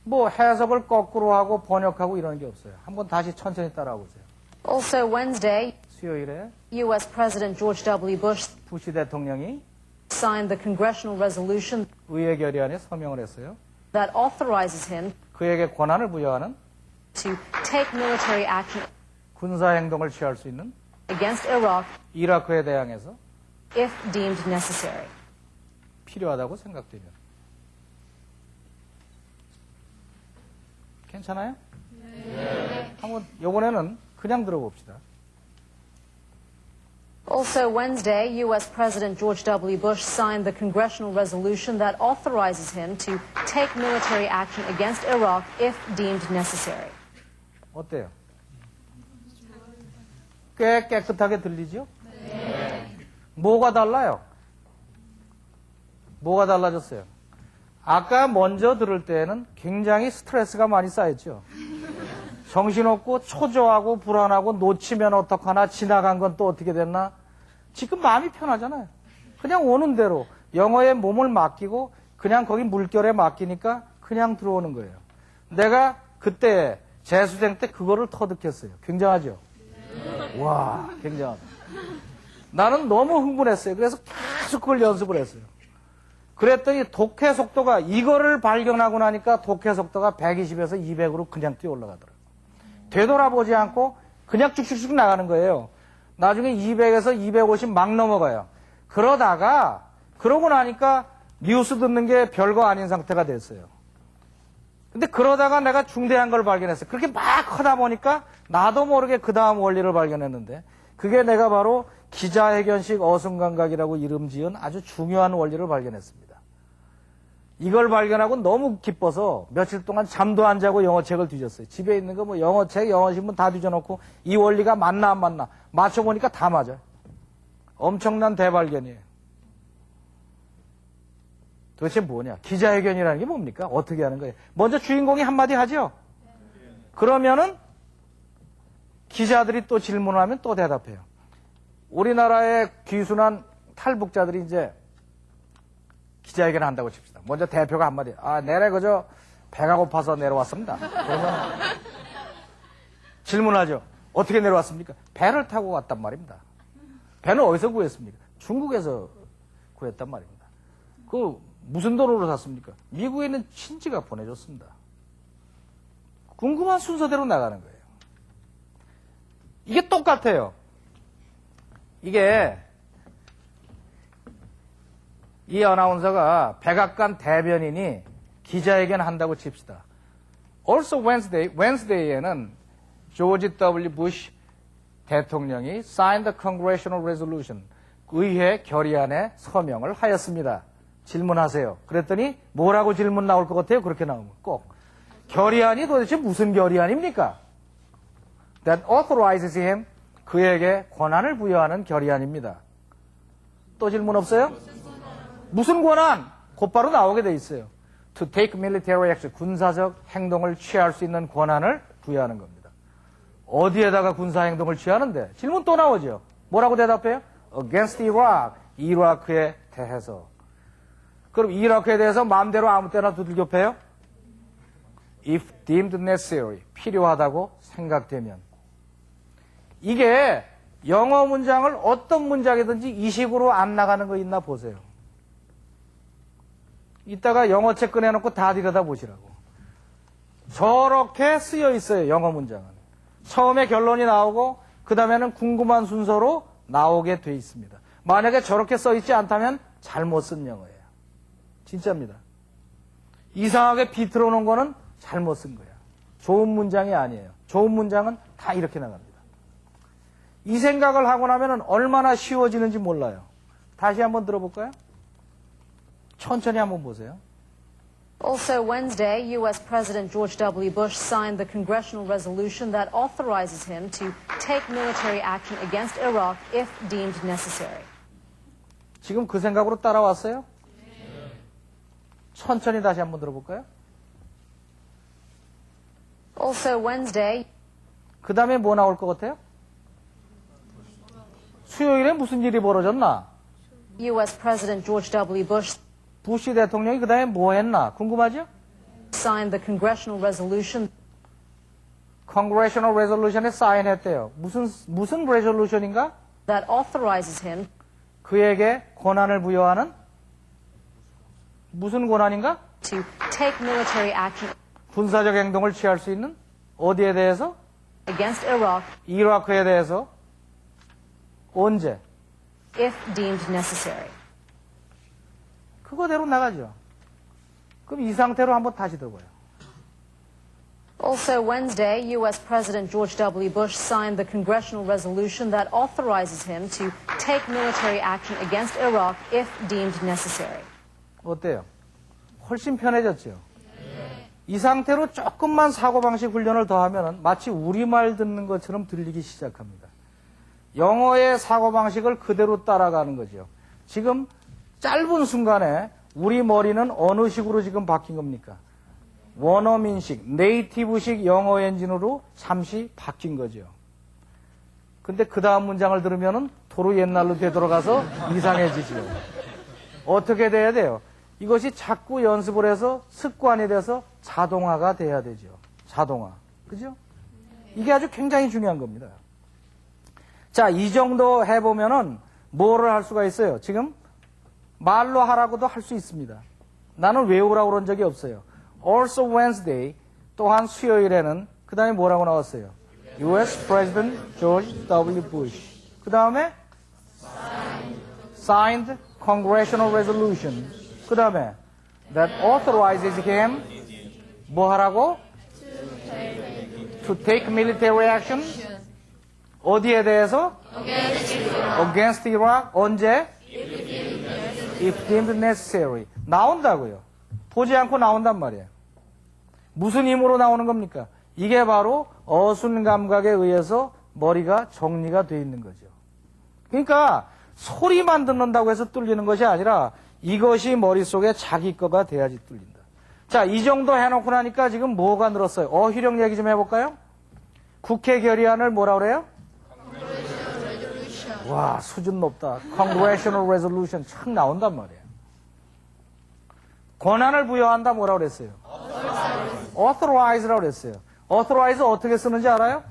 뭐 해석을 거꾸로 하고 번역하고 이런 게 없어요. 한번 다시 천천히 따라와 보세요. Also Wednesday, 수요일에 U.S. President George W. Bush 부시 대통령이 signed the congressional resolution 의회 결의안에 서명을 했어요. that authorizes him 그에게 권한을 부여하는 to take military action 군사행동을 취할 수 있는 against Iraq 이라크에 대항해서 if deemed necessary. 필요하다고 생각되면. 괜찮아요? 네. 한번 이번에는 그냥 들어봅시다. Also Wednesday, U.S. President George W. Bush signed the congressional resolution that authorizes him to take military action against Iraq if deemed necessary. 어때요? 꽤 깨끗하게 들리죠? 네. 뭐가 달라요? 뭐가 달라졌어요? 아까 먼저 들을 때는 굉장히 스트레스가 많이 쌓였죠. 정신없고 초조하고 불안하고 놓치면 어떡하나 지나간 건 또 어떻게 됐나. 지금 마음이 편하잖아요. 그냥 오는 대로 영어에 몸을 맡기고 그냥 거기 물결에 맡기니까 그냥 들어오는 거예요. 내가 그때 재수생 때 그거를 터득했어요. 굉장하죠? 와, 굉장하다. 나는 너무 흥분했어요. 그래서 계속 그걸 연습을 했어요. 그랬더니 독해 속도가 이거를 발견하고 나니까 독해 속도가 120에서 200으로 그냥 뛰어 올라가더라고요. 되돌아보지 않고 그냥 쭉쭉쭉 나가는 거예요. 나중에 200에서 250 막 넘어가요. 그러고 나니까 뉴스 듣는 게 별거 아닌 상태가 됐어요. 근데 그러다가 내가 중대한 걸 발견했어요. 그렇게 막 하다 보니까 나도 모르게 그 다음 원리를 발견했는데 그게 내가 바로 기자회견식 어순감각이라고 이름 지은 아주 중요한 원리를 발견했습니다. 이걸 발견하고 너무 기뻐서 며칠 동안 잠도 안 자고 영어책을 뒤졌어요. 집에 있는 거 뭐 영어책, 영어신문 다 뒤져놓고 이 원리가 맞나 안 맞나 맞춰보니까 다 맞아요. 엄청난 대발견이에요. 도대체 뭐냐? 기자회견이라는 게 뭡니까? 어떻게 하는 거예요? 먼저 주인공이 한마디 하죠? 그러면은 기자들이 또 질문을 하면 또 대답해요. 우리나라의 귀순한 탈북자들이 이제 기자회견을 한다고 칩시다. 먼저 대표가 한마디, 내래 그저 배가 고파서 내려왔습니다. 그러면 질문하죠. 어떻게 내려왔습니까? 배를 타고 왔단 말입니다. 배는 어디서 구했습니까? 중국에서 구했단 말입니다. 그 무슨 돈으로 샀습니까? 미국에 있는 친지가 보내줬습니다. 궁금한 순서대로 나가는 거예요. 이게 똑같아요. 이게 이 아나운서가 백악관 대변인이 기자회견 한다고 칩시다. Also Wednesday에는 조지 W. 부시 대통령이 signed the congressional resolution, 의회 결의안에 서명을 하였습니다. 질문하세요. 그랬더니 뭐라고 질문 나올 것 같아요? 그렇게 나오면 꼭. 결의안이 도대체 무슨 결의안입니까? That authorizes him, 그에게 권한을 부여하는 결의안입니다. 또 질문 없어요? 무슨 권한? 곧바로 나오게 돼 있어요. To take military action, 군사적 행동을 취할 수 있는 권한을 부여하는 겁니다. 어디에다가 군사 행동을 취하는데? 질문 또 나오죠. 뭐라고 대답해요? Against Iraq, 이라크에 대해서. 그럼 이라크에 대해서 마음대로 아무 때나 두들겨 패요? If deemed necessary, 필요하다고 생각되면. 이게 영어 문장을 어떤 문장이든지 이 식으로 안 나가는 거 있나 보세요. 이따가 영어책 꺼내놓고 다 들여다 보시라고. 저렇게 쓰여 있어요, 영어 문장은. 처음에 결론이 나오고 그 다음에는 궁금한 순서로 나오게 돼 있습니다. 만약에 저렇게 써 있지 않다면 잘못 쓴 영어예요. 진짜입니다. 이상하게 비틀어 놓은 거는 잘못 쓴 거야. 좋은 문장이 아니에요. 좋은 문장은 다 이렇게 나갑니다. 이 생각을 하고 나면 얼마나 쉬워지는지 몰라요. 다시 한번 들어볼까요? 천천히 한번 보세요. Also Wednesday, U.S. President George W. Bush signed the congressional resolution that authorizes him to take military action against Iraq if deemed necessary. 지금 그 생각으로 따라왔어요? 천천히 다시 한번 들어볼까요? Also Wednesday, 그 다음에 뭐 나올 것 같아요? 수요일에 무슨 일이 벌어졌나? U.S. President George W. Bush 부시 대통령이 그 다음에 뭐 했나? 궁금하죠? signed the congressional resolution Congressional Resolution에 사인했대요. 무슨 레졸루션인가? that authorizes him 그에게 권한을 부여하는 무슨 권한인가? to take military action 군사적 행동을 취할 수 있는 어디에 대해서? against Iraq 이라크에 대해서 언제? if deemed necessary. 그거대로 나가죠. 그럼 이 상태로 한번 다시 들어봐요. Also Wednesday, U.S. President George W. Bush signed the congressional resolution that authorizes him to take military action against Iraq if deemed necessary. 어때요? 훨씬 편해졌죠? 이 상태로 조금만 사고방식 훈련을 더하면 마치 우리말 듣는 것처럼 들리기 시작합니다. 영어의 사고방식을 그대로 따라가는 거죠. 지금 짧은 순간에 우리 머리는 어느 식으로 지금 바뀐 겁니까? 원어민식, 네이티브식 영어 엔진으로 잠시 바뀐 거죠. 근데 그 다음 문장을 들으면은 도로 옛날로 되돌아가서 이상해지지요. 어떻게 돼야 돼요? 이것이 자꾸 연습을 해서 습관이 돼서 자동화가 돼야 되죠. 자동화. 그죠? 이게 아주 굉장히 중요한 겁니다. 자, 이 정도 해보면은 뭐를 할 수가 있어요? 지금 말로 하라고도 할 수 있습니다. 나는 외우라고 그런 적이 없어요. Also Wednesday, 또한 수요일에는 그 다음에 뭐라고 나왔어요? U.S. President George W. Bush. 그 다음에 signed Congressional Resolution. 그 다음에 that authorizes him 뭐 하라고? To take military action. 어디에 대해서? Against Iraq. 언제? If deemed necessary. 나온다고요. 보지 않고 나온단 말이에요. 무슨 힘으로 나오는 겁니까? 이게 바로 어순 감각에 의해서 머리가 정리가 돼 있는 거죠. 그러니까 소리만 듣는다고 해서 뚫리는 것이 아니라 이것이 머릿속에 자기 거가 돼야지 뚫린다. 자, 이 정도 해놓고 나니까 지금 뭐가 늘었어요? 어휘력 얘기 좀 해볼까요? 국회 결의안을 뭐라 그래요? 와, 수준 높다. Congressional Resolution 착 나온단 말이에요. 권한을 부여한다 뭐라 그랬어요? Authorize라고 그랬어요. Authorize 어떻게 쓰는지 알아요?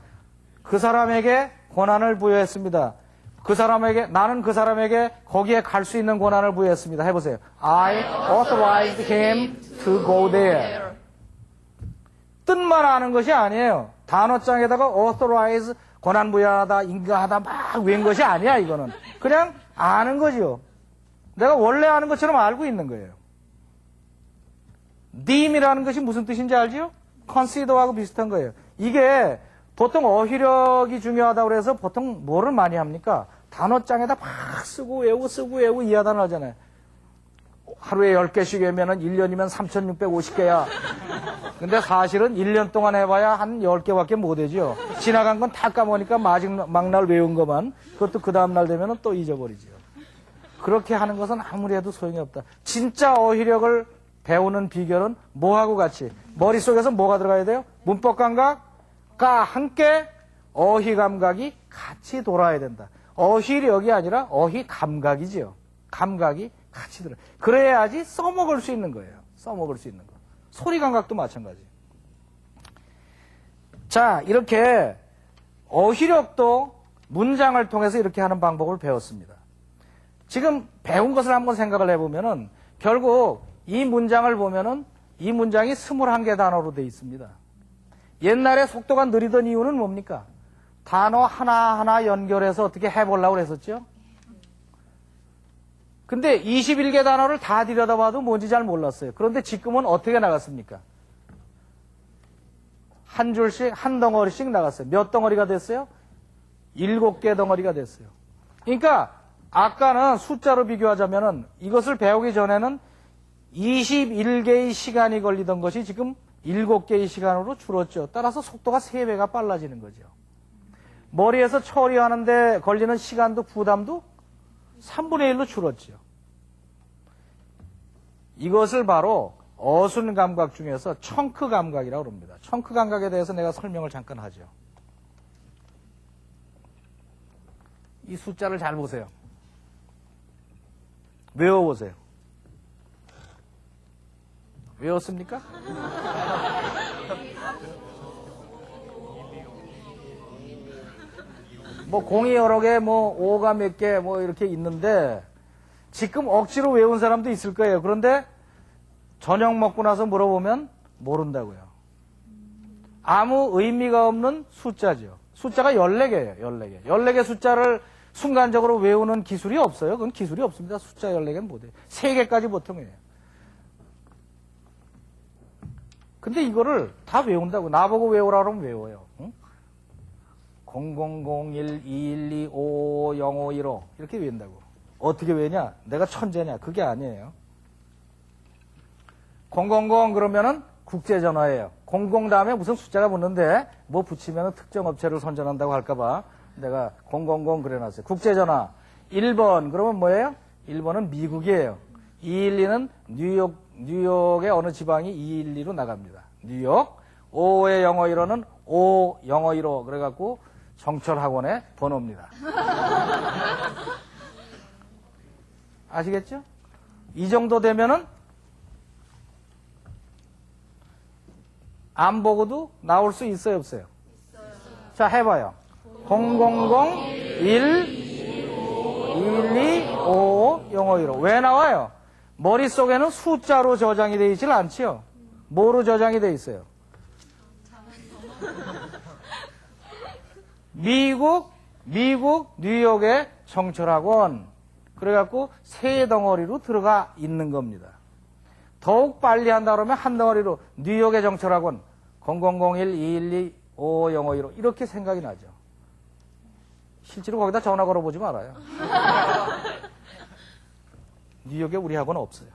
그 사람에게 권한을 부여했습니다. 나는 그 사람에게 거기에 갈 수 있는 권한을 부여했습니다. 해보세요. I authorized him to go there. 뜻만 아는 것이 아니에요. 단어장에다가 authorize, 권한 부여하다, 인가하다 막 외운 것이 아니야, 이거는. 그냥 아는 거죠. 내가 원래 아는 것처럼 알고 있는 거예요. deem이라는 것이 무슨 뜻인지 알죠? consider하고 비슷한 거예요. 이게 보통 어휘력이 중요하다고 그래서 보통 뭐를 많이 합니까? 단어장에다 막 쓰고 외우고 이하단을 하잖아요. 하루에 10개씩 외우면 1년이면 3,650개야. 근데 사실은 1년 동안 해봐야 한 10개밖에 못 되죠. 지나간 건 다 까먹으니까 마지막 날 외운 것만, 그것도 그 다음날 되면 또 잊어버리죠. 그렇게 하는 것은 아무리 해도 소용이 없다. 진짜 어휘력을 배우는 비결은 뭐하고 같이? 머릿속에서 뭐가 들어가야 돼요? 문법 감각과 함께 어휘 감각이 같이 돌아야 된다. 어휘력이 아니라 어휘 감각이지요. 감각이 같이 들어. 그래야지 써먹을 수 있는 거예요. 써먹을 수 있는 거. 소리 감각도 마찬가지. 자, 이렇게 어휘력도 문장을 통해서 이렇게 하는 방법을 배웠습니다. 지금 배운 것을 한번 생각을 해보면은 결국 이 문장을 보면은 이 문장이 21개 단어로 되어 있습니다. 옛날에 속도가 느리던 이유는 뭡니까? 단어 하나하나 연결해서 어떻게 해보려고 그랬었죠? 근데 21개 단어를 다 들여다봐도 뭔지 잘 몰랐어요. 그런데 지금은 어떻게 나갔습니까? 한 줄씩, 한 덩어리씩 나갔어요. 몇 덩어리가 됐어요? 7개 덩어리가 됐어요. 그러니까 아까는 숫자로 비교하자면은 이것을 배우기 전에는 21개의 시간이 걸리던 것이 지금 7개의 시간으로 줄었죠. 따라서 속도가 3배가 빨라지는 거죠. 머리에서 처리하는데 걸리는 시간도 부담도 3분의 1로 줄었죠. 이것을 바로 어순 감각 중에서 청크 감각이라고 합니다. 청크 감각에 대해서 내가 설명을 잠깐 하죠. 이 숫자를 잘 보세요. 외워보세요. 외웠습니까? 뭐 공이 여러 개, 뭐 오가 몇 개, 뭐 이렇게 있는데 지금 억지로 외운 사람도 있을 거예요. 그런데 저녁 먹고 나서 물어보면 모른다고요. 아무 의미가 없는 숫자죠. 숫자가 14개예요. 14개. 14개 숫자를 순간적으로 외우는 기술이 없어요. 그건 기술이 없습니다. 숫자 14개는 못해요. 3개까지 보통 해요. 근데 이거를 다 외운다고. 나보고 외우라 그러면 외워요. 응? 0001 212 550515 이렇게 외운다고. 어떻게 외냐? 내가 천재냐? 그게 아니에요. 000 그러면은 국제전화예요. 00 다음에 무슨 숫자가 붙는데 뭐 붙이면 특정 업체를 선전한다고 할까봐 내가 000 그려놨어요. 국제전화 1번 그러면 뭐예요? 1번은 미국이에요. 212는 뉴욕의 어느 지방이 212로 나갑니다. 뉴욕. 5의 영어 1호는 5 영어 1호 그래갖고 정철학원의 번호입니다. 아시겠죠? 이 정도 되면은 안 보고도 나올 수 있어요, 없어요? 자, 해봐요. 000 1 12 5 영어 1호. 왜 나와요? 머릿속에는 숫자로 저장이 되어 있질 않지요. 뭐로 저장이 되어 있어요? 미국 뉴욕의 정철학원. 그래갖고 세 덩어리로 들어가 있는 겁니다. 더욱 빨리 한다 그러면 한 덩어리로 뉴욕의 정철학원 0001 212 5505 이렇게 생각이 나죠. 실제로 거기다 전화 걸어보지 말아요. 뉴욕에 우리 학원 없어요.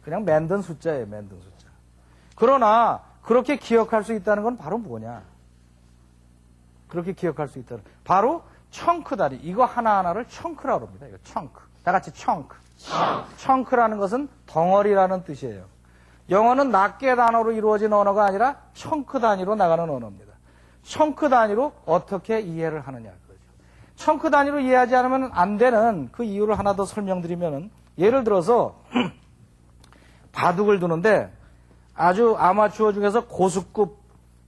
그냥 만든 숫자예요. 만든 숫자. 그러나 그렇게 기억할 수 있다는 건 바로 뭐냐? 그렇게 기억할 수 있다는 바로 청크 다리. 이거 하나하나를 청크라고 합니다. 이거 청크. 다 같이 청크. 청크라는 것은 덩어리라는 뜻이에요. 영어는 낱개 단어로 이루어진 언어가 아니라 청크 단위로 나가는 언어입니다. 청크 단위로 어떻게 이해를 하느냐 그거죠. 청크 단위로 이해하지 않으면 안 되는 그 이유를 하나 더 설명드리면은 예를 들어서 바둑을 두는데 아주 아마추어 중에서 고수급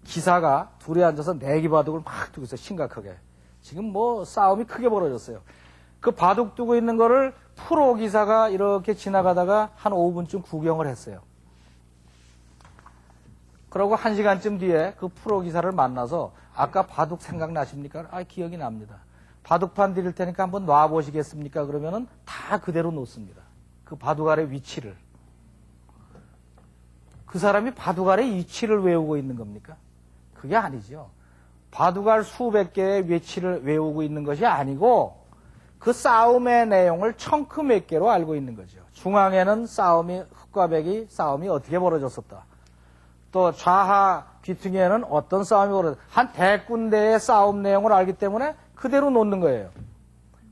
기사가 둘이 앉아서 내기 바둑을 막 두고 있어요. 심각하게. 지금 뭐 싸움이 크게 벌어졌어요. 그 바둑 두고 있는 거를 프로 기사가 이렇게 지나가다가 한 5분쯤 구경을 했어요. 그러고 1시간쯤 뒤에 그 프로 기사를 만나서 아까 바둑 생각나십니까? 아, 기억이 납니다. 바둑판 드릴 테니까 한번 놔보시겠습니까? 그러면은 다 그대로 놓습니다. 그 바둑알의 위치를. 그 사람이 바둑알의 위치를 외우고 있는 겁니까? 그게 아니죠. 바둑알 수백 개의 위치를 외우고 있는 것이 아니고 그 싸움의 내용을 청크 몇 개로 알고 있는 거죠. 중앙에는 흑과 백이 싸움이 어떻게 벌어졌었다. 또 좌하 귀퉁이에는 어떤 싸움이 벌어졌다. 한 100군데의 싸움 내용을 알기 때문에 그대로 놓는 거예요.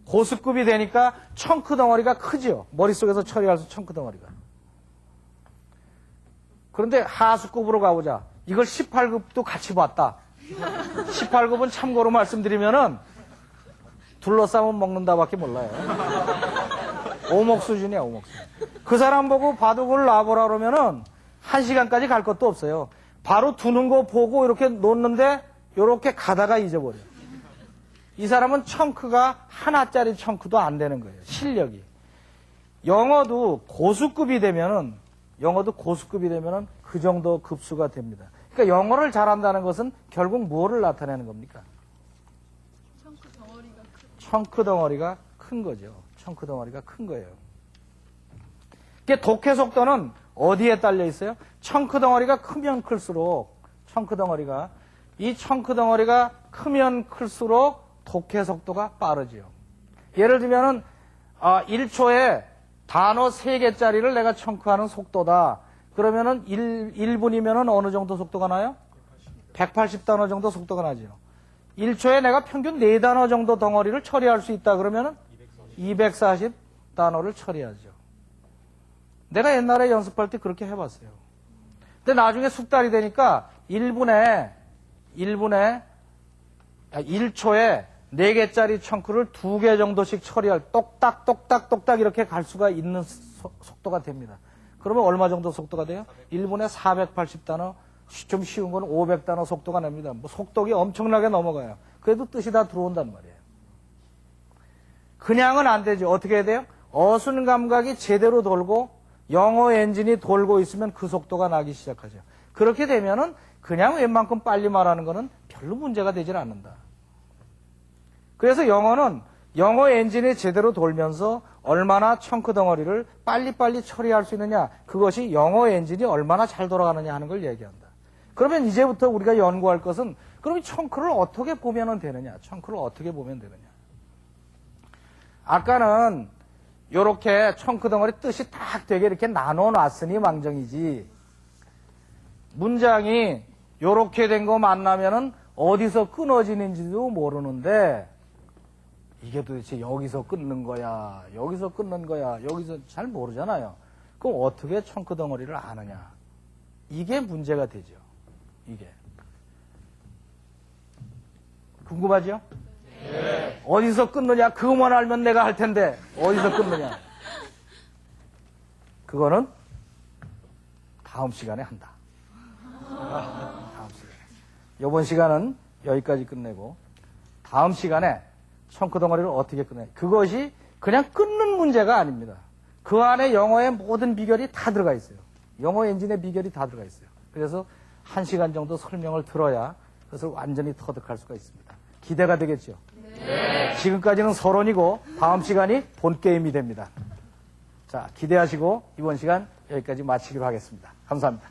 고수급이 되니까 청크 덩어리가 크죠. 머릿속에서 처리할 수 청크 덩어리가. 그런데 하수급으로 가보자. 이걸 18급도 같이 봤다. 18급은 참고로 말씀드리면은 둘러싸면 먹는다밖에 몰라요. 오목 수준이야, 오목 수준. 그 사람 보고 바둑을 놔보라 그러면은 1시간까지 갈 것도 없어요. 바로 두는 거 보고 이렇게 놓는데 이렇게 가다가 잊어버려요. 이 사람은 청크가 하나짜리 청크도 안 되는 거예요. 실력이. 영어도 고수급이 되면은 그 정도 급수가 됩니다. 그러니까 영어를 잘한다는 것은 결국 무엇을 나타내는 겁니까? 청크 덩어리가 큰 거죠. 청크 덩어리가 큰 거예요. 독해 속도는 어디에 딸려 있어요? 청크 덩어리가 크면 클수록 이 청크 덩어리가 크면 클수록 독해 속도가 빠르지요. 예를 들면은 1초에 단어 3개짜리를 내가 청크하는 속도다. 그러면은 1분이면은 어느 정도 속도가 나요? 180단어 정도 속도가 나죠. 1초에 내가 평균 4단어 정도 덩어리를 처리할 수 있다 그러면은 240단어를 처리하죠. 내가 옛날에 연습할 때 그렇게 해봤어요. 근데 나중에 숙달이 되니까 1초에 4개짜리 청크를 2개 정도씩 처리할 똑딱 이렇게 갈 수가 있는 속도가 됩니다. 그러면 얼마 정도 속도가 돼요? 1분에 480단어, 좀 쉬운 건 500단어 속도가 납니다. 뭐 속도가 엄청나게 넘어가요. 그래도 뜻이 다 들어온단 말이에요. 그냥은 안 되죠. 어떻게 해야 돼요? 어순 감각이 제대로 돌고 영어 엔진이 돌고 있으면 그 속도가 나기 시작하죠. 그렇게 되면은 그냥 웬만큼 빨리 말하는 거는 별로 문제가 되질 않는다. 그래서 영어는 영어 엔진이 제대로 돌면서 얼마나 청크 덩어리를 빨리빨리 처리할 수 있느냐, 그것이 영어 엔진이 얼마나 잘 돌아가느냐 하는 걸 얘기한다. 그러면 이제부터 우리가 연구할 것은 그럼 이 청크를 어떻게 보면 되느냐, 청크를 어떻게 보면 되느냐. 아까는 요렇게 청크 덩어리 뜻이 딱 되게 이렇게 나눠 놨으니 망정이지, 문장이 요렇게 된 거 만나면은 어디서 끊어지는지도 모르는데 이게 도대체 여기서 끊는 거야, 여기서 끊는 거야, 여기서 잘 모르잖아요. 그럼 어떻게 청크 덩어리를 아느냐? 이게 문제가 되죠. 이게. 궁금하죠? 네. 어디서 끊느냐? 그것만 알면 내가 할 텐데 어디서 끊느냐? 그거는 다음 시간에 한다. 다음 시간에. 이번 시간은 여기까지 끝내고 다음 시간에 청크 덩어리를 어떻게 끊냐. 그것이 그냥 끊는 문제가 아닙니다. 그 안에 영어의 모든 비결이 다 들어가 있어요. 영어 엔진의 비결이 다 들어가 있어요. 그래서 1시간 정도 설명을 들어야 그것을 완전히 터득할 수가 있습니다. 기대가 되겠죠? 네. 지금까지는 서론이고 다음 시간이 본 게임이 됩니다. 자, 기대하시고 이번 시간 여기까지 마치기로 하겠습니다. 감사합니다.